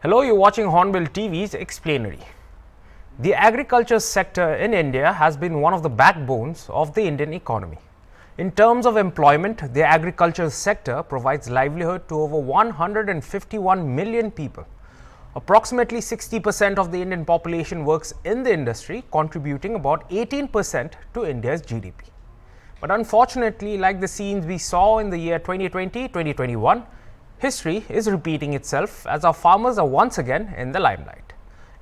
Hello, you're watching Hornbill TV's Explanatory. The agriculture sector in India has been one of the backbones of the Indian economy. In terms of employment, the agriculture sector provides livelihood to over 151 million people. Approximately 60% of the Indian population works in the industry, contributing about 18% to India's GDP. But unfortunately, like the scenes we saw in the year 2020-2021, history is repeating itself as our farmers are once again in the limelight.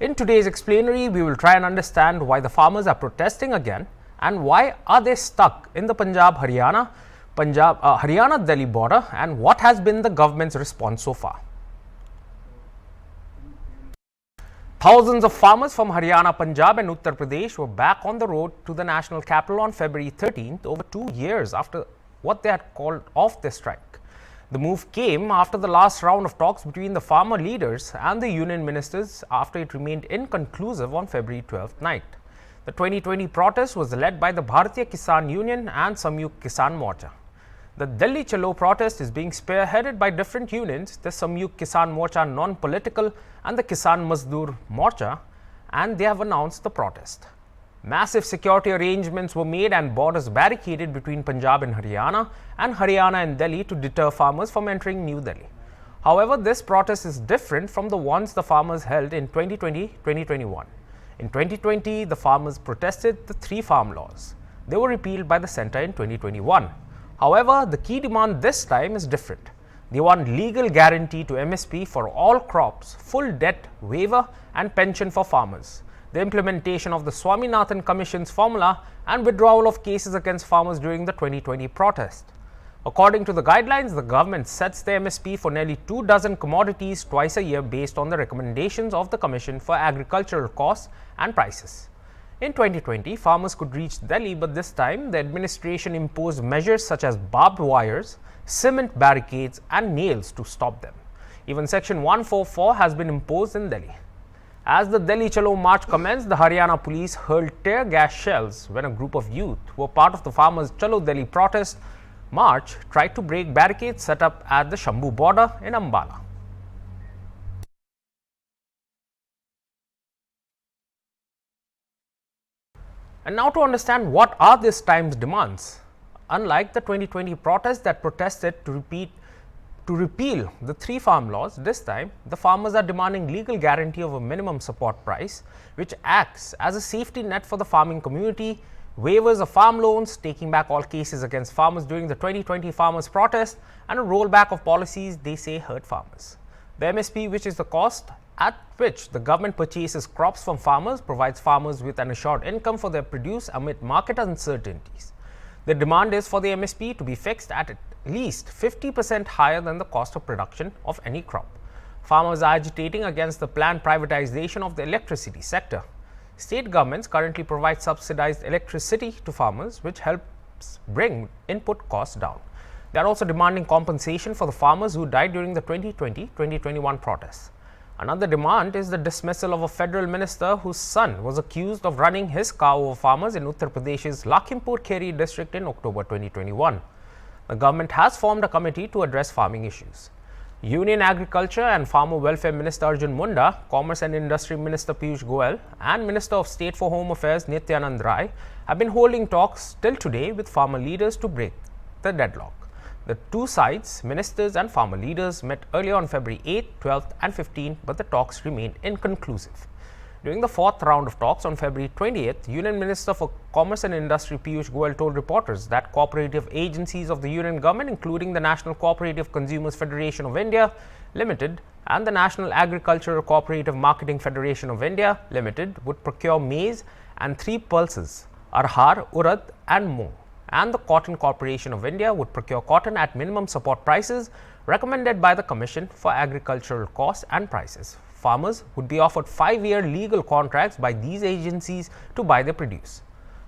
In today's explanatory, we will try and understand why the farmers are protesting again and why are they stuck in the Haryana-Delhi border, and what has been the government's response so far. Thousands of farmers from Haryana, Punjab and Uttar Pradesh were back on the road to the national capital on February 13th, over 2 years after what they had called off their strike. The move came after the last round of talks between the farmer leaders and the union ministers after it remained inconclusive on February 12th night. The 2020 protest was led by the Bharatiya Kisan Union and Samyukt Kisan Morcha. The Delhi Chalo protest is being spearheaded by different unions, the Samyukt Kisan Morcha non-political and the Kisan Mazdoor Morcha, and they have announced the protest. Massive security arrangements were made and borders barricaded between Punjab and Haryana and Delhi to deter farmers from entering New Delhi. However, this protest is different from the ones the farmers held in 2020-2021. In 2020, the farmers protested the 3 farm laws. They were repealed by the centre in 2021. However, the key demand this time is different. They want legal guarantee to MSP for all crops, full debt waiver and pension for farmers, the implementation of the Swaminathan Commission's formula and withdrawal of cases against farmers during the 2020 protest. According to the guidelines, the government sets the MSP for nearly 24 commodities twice a year based on the recommendations of the Commission for Agricultural Costs and Prices. In 2020, farmers could reach Delhi, but this time the administration imposed measures such as barbed wires, cement barricades and nails to stop them. Even Section 144 has been imposed in Delhi. As the Delhi Chalo march commenced, the Haryana police hurled tear gas shells when a group of youth who were part of the farmers' Chalo Delhi protest march tried to break barricades set up at the Shambu border in Ambala. And now to understand what are this time's demands. Unlike the 2020 protest that protested to repeal the 3 farm laws, this time the farmers are demanding legal guarantee of a minimum support price, which acts as a safety net for the farming community, waivers of farm loans, taking back all cases against farmers during the 2020 farmers' protest, and a rollback of policies they say hurt farmers. The MSP, which is the cost at which the government purchases crops from farmers, provides farmers with an assured income for their produce amid market uncertainties. The demand is for the MSP to be fixed at least 50% higher than the cost of production of any crop. Farmers are agitating against the planned privatization of the electricity sector. State governments currently provide subsidized electricity to farmers, which helps bring input costs down. They are also demanding compensation for the farmers who died during the 2020-2021 protests. Another demand is the dismissal of a federal minister whose son was accused of running his car over farmers in Uttar Pradesh's Lakhimpur Kheri district in October 2021. The government has formed a committee to address farming issues. Union Agriculture and Farmer Welfare Minister Arjun Munda, Commerce and Industry Minister Piyush Goyal and Minister of State for Home Affairs Nityanand Rai have been holding talks till today with farmer leaders to break the deadlock. The 2 sides, ministers and farmer leaders, met earlier on February 8th, 12th and 15th, but the talks remained inconclusive. During the 4th round of talks on February 20th, Union Minister for Commerce and Industry Piyush Goyal told reporters that cooperative agencies of the Union Government, including the National Cooperative Consumers Federation of India Limited and the National Agricultural Cooperative Marketing Federation of India Limited, would procure maize and 3 pulses, arhar, urad and moong, and the Cotton Corporation of India would procure cotton at minimum support prices recommended by the Commission for Agricultural Costs and Prices. Farmers would be offered 5-year legal contracts by these agencies to buy their produce.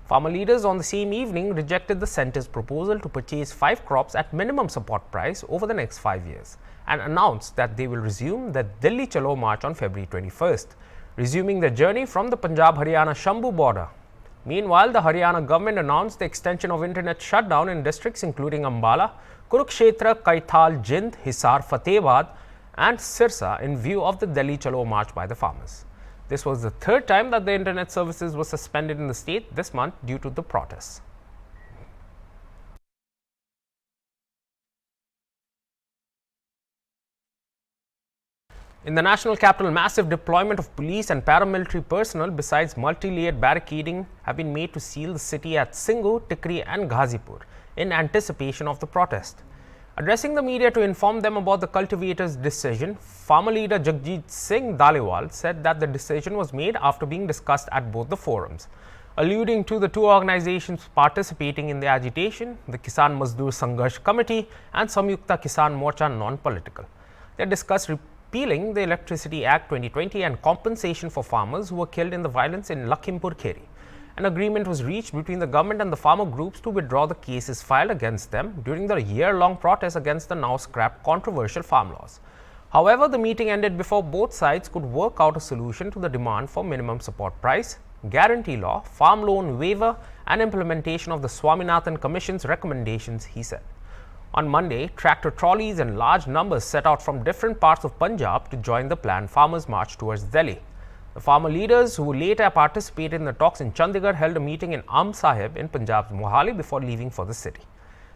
Farmer leaders on the same evening rejected the centre's proposal to purchase 5 crops at minimum support price over the next 5 years and announced that they will resume the Delhi Chalo march on February 21st, resuming their journey from the Punjab-Haryana Shambu border. Meanwhile, the Haryana government announced the extension of internet shutdown in districts including Ambala, Kurukshetra, Kaithal, Jind, Hisar, Fatehbad and Sirsa in view of the Delhi Chalo march by the farmers. This was the third time that the internet services were suspended in the state this month due to the protests. In the national capital, massive deployment of police and paramilitary personnel besides multi-layered barricading have been made to seal the city at Singhu, Tikri and Ghazipur in anticipation of the protest. Addressing the media to inform them about the cultivators' decision, farmer leader Jagjit Singh Daliwal said that the decision was made after being discussed at both the forums. Alluding to the two organizations participating in the agitation, the Kisan Mazdoor Sangharsh Committee and Samyukta Kisan Morcha non-political. They discussed repealing the Electricity Act 2020 and compensation for farmers who were killed in the violence in Lakhimpur Kheri. An agreement was reached between the government and the farmer groups to withdraw the cases filed against them during the year-long protest against the now scrapped controversial farm laws. However, the meeting ended before both sides could work out a solution to the demand for minimum support price, guarantee law, farm loan waiver and implementation of the Swaminathan Commission's recommendations, he said. On Monday, tractor trolleys in large numbers set out from different parts of Punjab to join the planned farmers' march towards Delhi. The farmer leaders who later participated in the talks in Chandigarh held a meeting in Am Sahib in Punjab's Mohali before leaving for the city.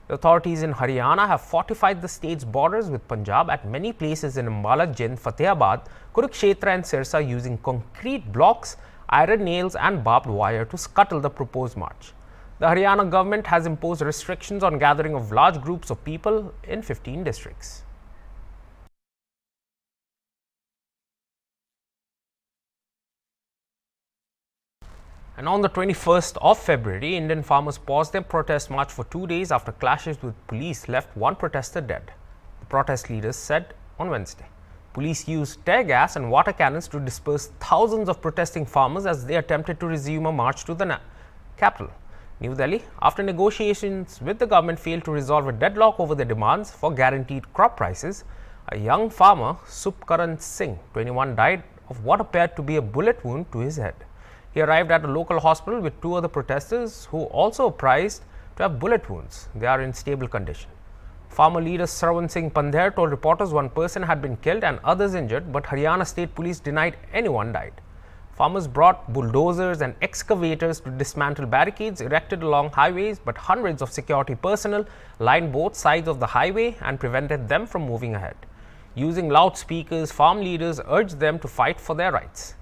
The authorities in Haryana have fortified the state's borders with Punjab at many places in Ambala, Jind, Fatehabad, Kurukshetra and Sirsa using concrete blocks, iron nails and barbed wire to scuttle the proposed march. The Haryana government has imposed restrictions on gathering of large groups of people in 15 districts. And on the 21st of February, Indian farmers paused their protest march for 2 days after clashes with police left one protester dead. The protest leaders said on Wednesday. Police used tear gas and water cannons to disperse thousands of protesting farmers as they attempted to resume a march to the capital, New Delhi, after negotiations with the government failed to resolve a deadlock over the demands for guaranteed crop prices. A young farmer, Supkaran Singh, 21, died of what appeared to be a bullet wound to his head. He arrived at a local hospital with two other protesters who also apprised to have bullet wounds. They are in stable condition. Farmer leader Sarwan Singh Pandher told reporters one person had been killed and others injured, but Haryana State Police denied anyone died. Farmers brought bulldozers and excavators to dismantle barricades erected along highways, but hundreds of security personnel lined both sides of the highway and prevented them from moving ahead. Using loudspeakers, farm leaders urged them to fight for their rights.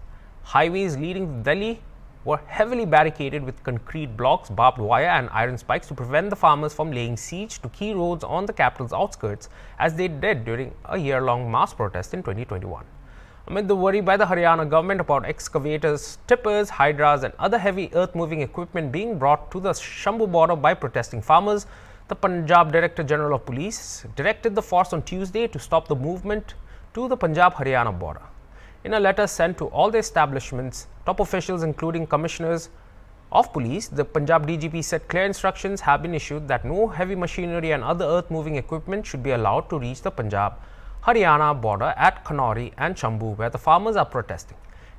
Highways leading to Delhi were heavily barricaded with concrete blocks, barbed wire and iron spikes to prevent the farmers from laying siege to key roads on the capital's outskirts, as they did during a year-long mass protest in 2021. Amid the worry by the Haryana government about excavators, tippers, hydras and other heavy earth-moving equipment being brought to the Shambhu border by protesting farmers, the Punjab Director General of Police directed the force on Tuesday to stop the movement to the Punjab-Haryana border. In a letter sent to all the establishments, top officials including commissioners of police, the Punjab DGP said clear instructions have been issued that no heavy machinery and other earth-moving equipment should be allowed to reach the Punjab-Haryana border at Khanauri and Shambhu, where the farmers are protesting.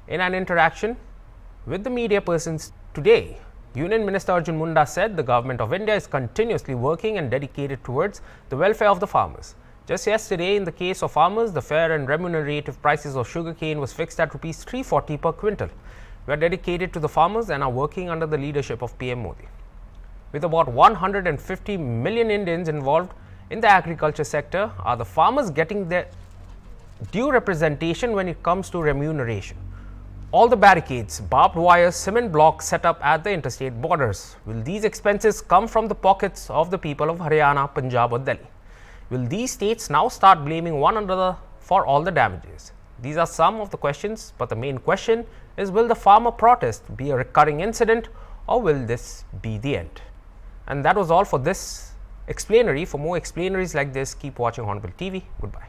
In an interaction with the media persons today, Union Minister Arjun Munda said the Government of India is continuously working and dedicated towards the welfare of the farmers. Just yesterday, in the case of farmers, the fair and remunerative prices of sugarcane was fixed at Rs 340 per quintal. We are dedicated to the farmers and are working under the leadership of PM Modi. With about 150 million Indians involved in the agriculture sector, are the farmers getting their due representation when it comes to remuneration? All the barricades, barbed wire, cement blocks set up at the interstate borders, will these expenses come from the pockets of the people of Haryana, Punjab or Delhi? Will these states now start blaming one another for all the damages? These are some of the questions, but the main question is, will the farmer protest be a recurring incident or will this be the end? And that was all for this explanatory. For more explanaries like this, keep watching Hornbill TV. Goodbye.